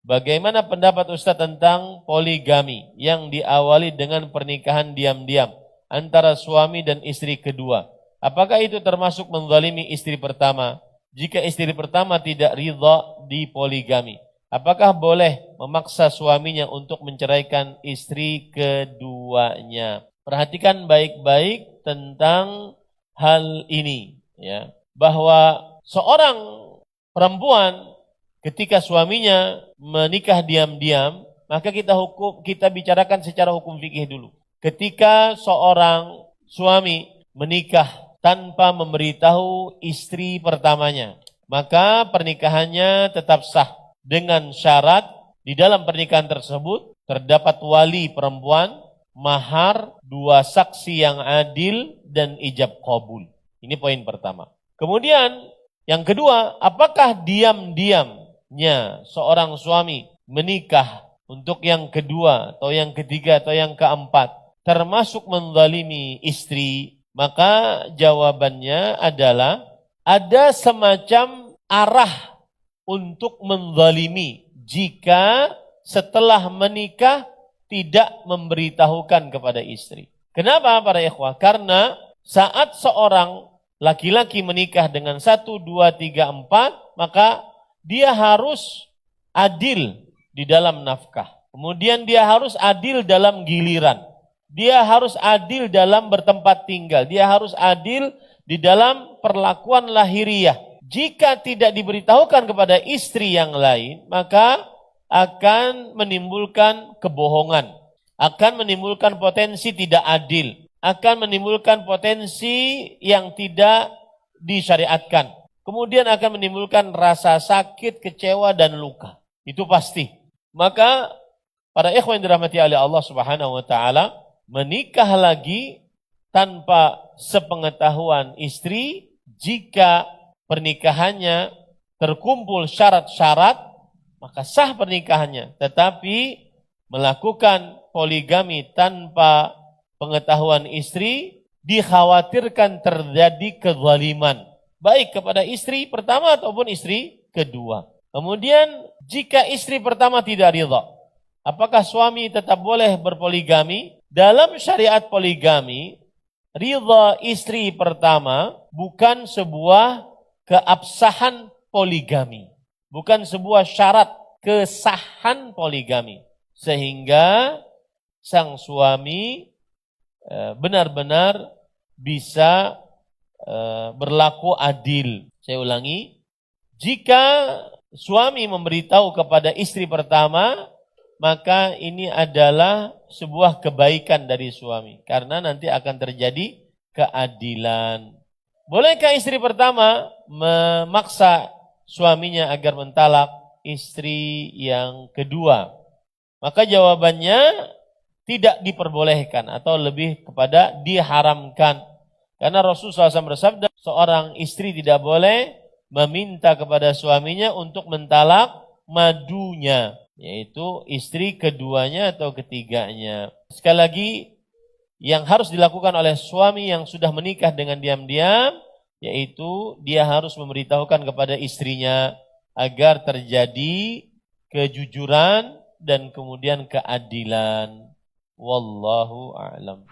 Bagaimana pendapat Ustaz tentang poligami yang diawali dengan pernikahan diam-diam antara suami dan istri kedua? Apakah itu termasuk menzalimi istri pertama? Jika istri pertama tidak ridha di poligami, apakah boleh memaksa suaminya untuk menceraikan istri keduanya? Perhatikan baik-baik tentang hal ini, ya, bahwa seorang perempuan ketika suaminya menikah diam-diam, maka kita bicarakan secara hukum fikih dulu. Ketika seorang suami menikah tanpa memberitahu istri pertamanya, maka pernikahannya tetap sah dengan syarat di dalam pernikahan tersebut terdapat wali perempuan, mahar, 2 saksi yang adil, dan ijab qabul. Ini poin pertama. Kemudian yang kedua, apakah diam-diamnya seorang suami menikah untuk yang kedua atau yang ketiga atau yang keempat termasuk menzalimi istri? Maka jawabannya adalah ada semacam arah untuk menzalimi jika setelah menikah tidak memberitahukan kepada istri. Kenapa para ikhwah? Karena saat seorang laki-laki menikah dengan 1, 2, 3, 4, maka dia harus adil di dalam nafkah. Kemudian dia harus adil dalam giliran. Dia harus adil dalam bertempat tinggal. Dia harus adil di dalam perlakuan lahiriah. Jika tidak diberitahukan kepada istri yang lain, maka akan menimbulkan kebohongan, akan menimbulkan potensi tidak adil, akan menimbulkan potensi yang tidak disyariatkan. Kemudian akan menimbulkan rasa sakit, kecewa, dan luka. Itu pasti. Maka para ikhwan yang dirahmati oleh Allah Subhanahu wa taala, menikah lagi tanpa sepengetahuan istri jika pernikahannya terkumpul syarat-syarat, maka sah pernikahannya. Tetapi melakukan poligami tanpa pengetahuan istri dikhawatirkan terjadi kezaliman, baik kepada istri pertama ataupun istri kedua. Kemudian jika istri pertama tidak ridha, apakah suami tetap boleh berpoligami? Dalam syariat poligami, ridha istri pertama bukan sebuah keabsahan poligami, bukan sebuah syarat kesahan poligami. Sehingga sang suami benar-benar bisa berlaku adil. Saya ulangi, jika suami memberitahu kepada istri pertama, maka ini adalah sebuah kebaikan dari suami, karena nanti akan terjadi keadilan. Bolehkah istri pertama memaksa suaminya agar mentalak istri yang kedua? Maka jawabannya tidak diperbolehkan atau lebih kepada diharamkan. Karena Rasulullah SAW bersabda, seorang istri tidak boleh meminta kepada suaminya untuk mentalak madunya, yaitu istri keduanya atau ketiganya. Sekali lagi, yang harus dilakukan oleh suami yang sudah menikah dengan diam-diam, yaitu dia harus memberitahukan kepada istrinya agar terjadi kejujuran dan kemudian keadilan. Wallahu a'lam.